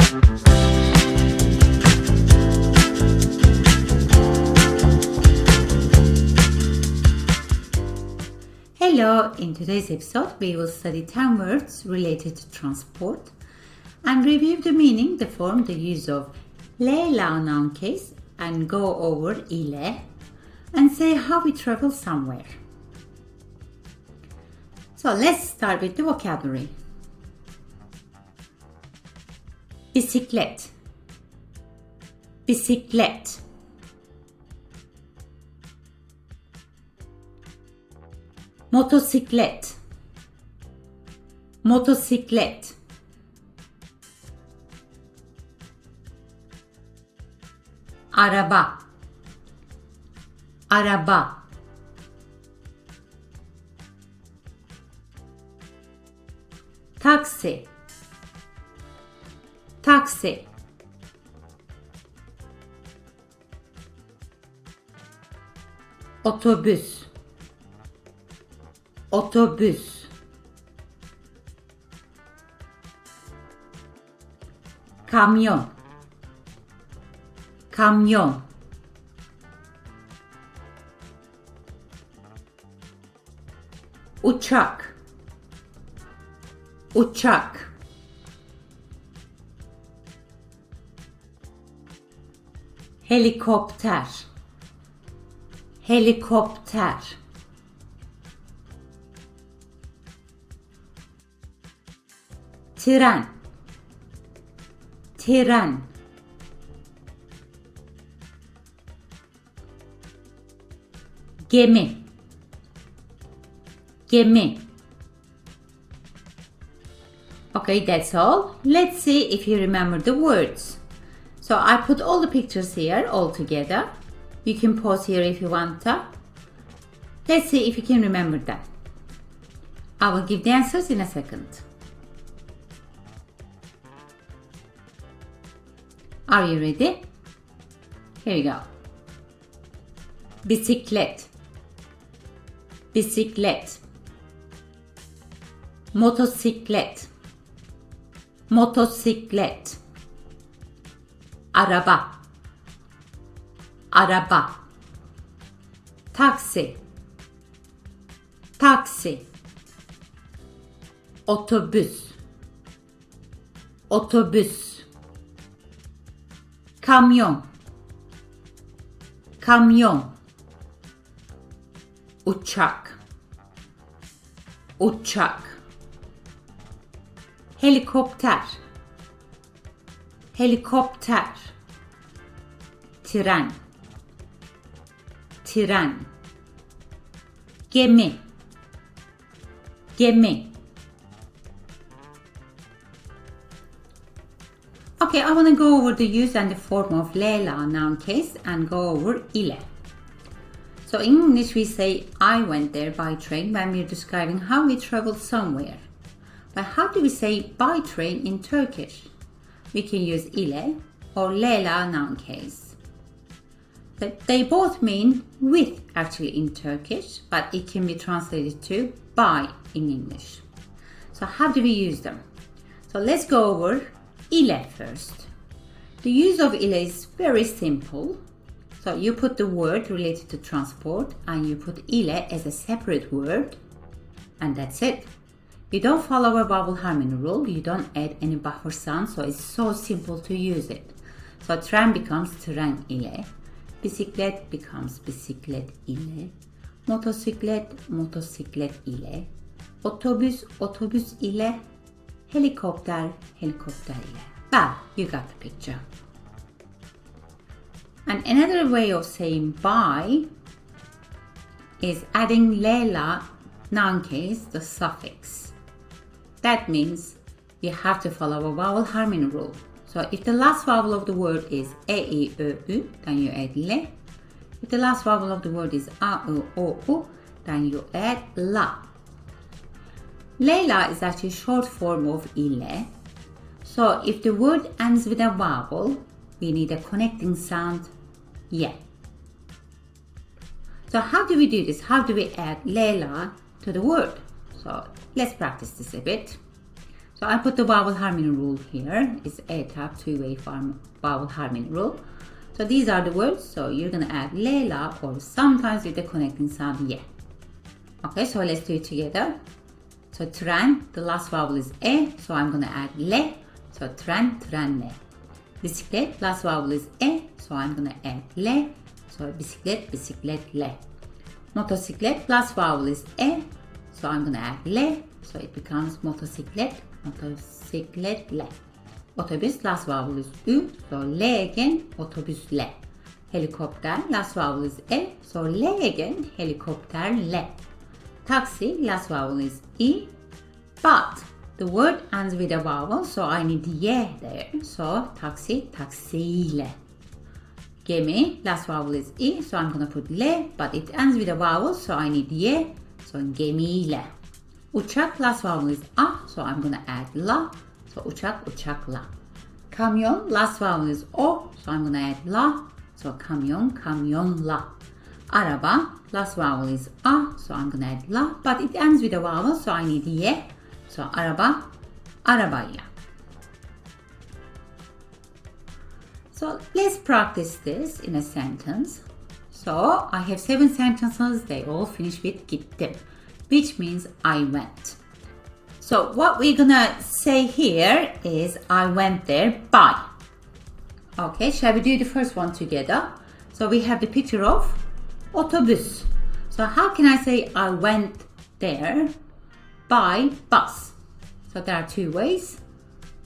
Hello, in today's episode we will study 10 words related to transport and review the meaning, the form, the use of Leyla noun case and go over ile and say how we travel somewhere. So let's start with the vocabulary. Bisiklet, bisiklet. Motosiklet, motosiklet. Araba, araba. Taksi, taksi. Otobüs, otobüs. Kamyon, kamyon. Uçak, uçak. Helikopter, helikopter. Tren, tren. Gemi, gemi. Okay, that's all. Let's see if you remember the words. So I put all the pictures here all together. You can pause here if you want to. Let's see if you can remember them. I will give the answers in a second. Are you ready? Here we go. Bisiklet, bisiklet. Motosiklet, motosiklet. Araba, araba. Taksi, taksi. Otobüs, otobüs. Kamyon, kamyon. Uçak, uçak. Helikopter, helikopter. Tren, tren. Gemi, gemi. Okay, I want to go over the use and the form of Leyla noun case and go over ile. So in English we say I went there by train when we're describing how we traveled somewhere. But how do we say by train in Turkish? We can use ile or Leyla noun case. They both mean with actually in Turkish, but it can be translated to by in English. So how do we use them? So let's go over ile first. The use of ile is very simple. So you put the word related to transport and you put ile as a separate word and that's it. You don't follow a vowel harmony rule, you don't add any buffer sound, so it's so simple to use it. So tren becomes tren ile, bisiklet becomes bisiklet ile, motosiklet motosiklet ile, otobüs otobüs ile, helikopter helikopter ile. Well, you got the picture. And another way of saying by is adding Leyla noun case, the suffix. That means you have to follow a vowel harmony rule. So if the last vowel of the word is e, I, ö, ü, then you add le. If the last vowel of the word is a, I, o, u, then you add la. Leyla is actually short form of ile. So if the word ends with a vowel, we need a connecting sound, yeah. So how do we do this? How do we add Leyla to the word? So let's practice this a bit. So I put the vowel harmony rule here. It's A type two-way vowel harmony rule. So these are the words. So you're gonna add Leyla or sometimes with the connecting sound ye. Okay, so let's do it together. So tren, the last vowel is E, so I'm gonna add le. So tren, trenle. Bisiklet, last vowel is E, so I'm gonna add le. So bisiklet, bisikletle. Motosiklet, last vowel is E, so I'm gonna add le. So it becomes motosiklet, motosikletle. Otobüs, last vowel is Ü, so le again, otobüsle. Helicopter, last vowel is E, so le again, helikopterle. Taxi, last vowel is I, but the word ends with a vowel, so I need ye there. So taxi, taksiyle. Gemi, last vowel is I, so I'm gonna put le, but it ends with a vowel, so I need ye, so gemiyle. Uçak, last vowel is A, so I'm gonna add la, so uçak, uçakla. Kamyon, last vowel is O, so I'm gonna add la, so kamyon, kamyonla. Araba, last vowel is A, so I'm gonna add la, but it ends with a vowel, so I need ye. So araba, arabayla. So let's practice this in a sentence. So I have 7 sentences, they all finish with gittim, which means I went. So what we're gonna say here is I went there by. Okay, shall we do the first one together? So we have the picture of otobüs. So how can I say I went there by bus? So there are 2 ways.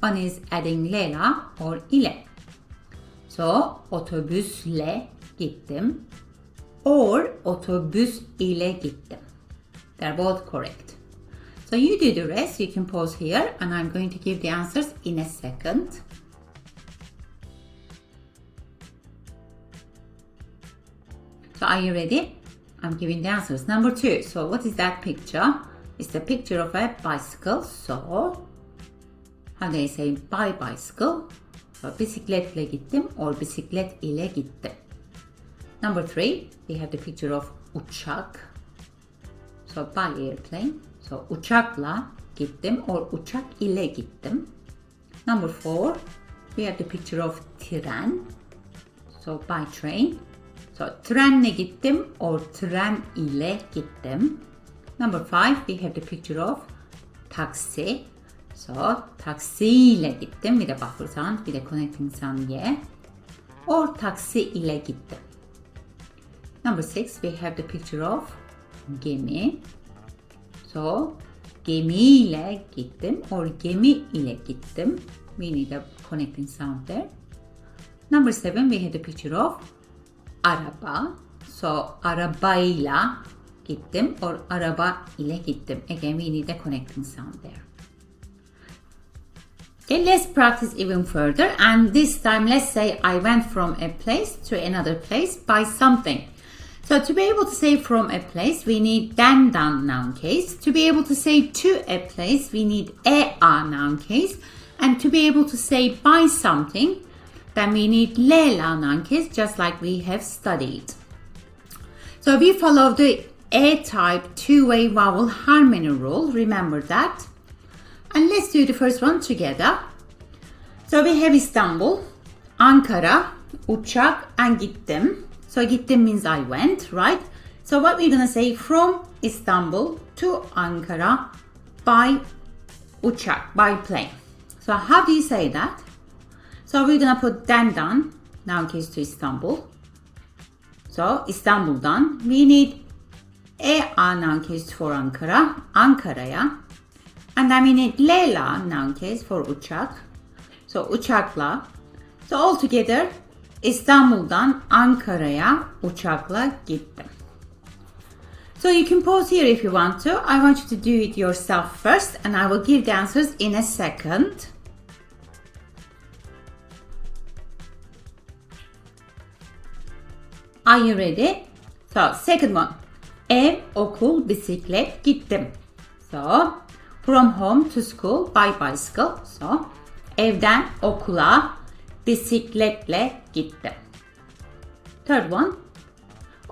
One is adding Leyla or ile. So otobüsle gittim or otobüs ile gittim. They're both correct. So you do the rest. You can pause here and I'm going to give the answers in a second. So are you ready? I'm giving the answers. Number 2. So what is that picture? It's the picture of a bicycle. So how do I say by bicycle? So bisikletle gittim or bisiklet ile gittim. Number 3. We have the picture of uçak. So by airplane. So uçakla gittim or uçak ile gittim. Number 4. We have the picture of tren. So by train. So trenle gittim or tren ile gittim. Number 5, we have the picture of taxi. So taksiyle gittim with a buffer sound, with a connecting sound ye. Or taksi ile gittim. Number 6, we have the picture of gemi. So gemiyle gittim or gemi ile gittim. We need a connecting sound there. Number 7, we have the picture of araba. So arabayla gittim or araba ile gittim. Again, we need a connecting sound there. Okay, let's practice even further. And this time, let's say I went from a place to another place by something. So to be able to say from a place, we need den noun case. To be able to say to a place, we need a noun case. And to be able to say by something, then we need Leyla noun case, just like we have studied. So we follow the A-type two-way vowel harmony rule. Remember that. And let's do the first one together. So we have Istanbul, Ankara, uçak, and gittim. So gittim means I went, right? So what we're gonna say from Istanbul to Ankara by uçak, by plane. So how do you say that? So we're gonna put den noun case to Istanbul. So İstanbul'dan. We need a noun case for Ankara, Ankara'ya. And then we need Leyla noun case for uçak. So uçakla. So all together İstanbul'dan Ankara'ya uçakla gittim. So you can pause here if you want to. I want you to do it yourself first and I will give the answers in a second. Are you ready? So second one. Ev, okul, bisiklet, gittim. So from home to school by bicycle. So evden okula bisikletle gittim. Third one.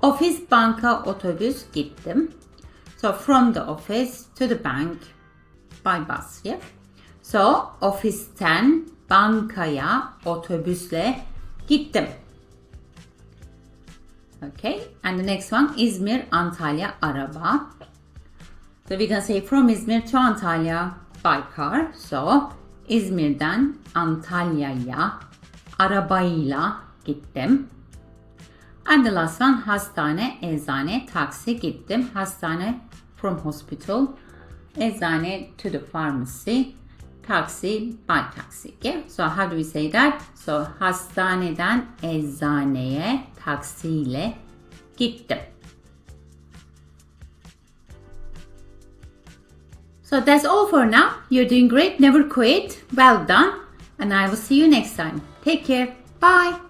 Ofis, banka, otobüs, gittim. So from the office to the bank by bus. Yeah. So, ofisten bankaya otobüsle gittim. Okay, and the next one, İzmir, Antalya, araba. So we can say from İzmir to Antalya by car. So, İzmir'den Antalya'ya arabayla gittim. And the last one, hastane, eczane, taksi, gittim. Hastane from hospital, eczane to the pharmacy, taxi by taxi. Okay? So how do we say that? So hastaneden eczaneye taksiyle gittim. So that's all for now. You're doing great. Never quit. Well done. And I will see you next time. Take care. Bye.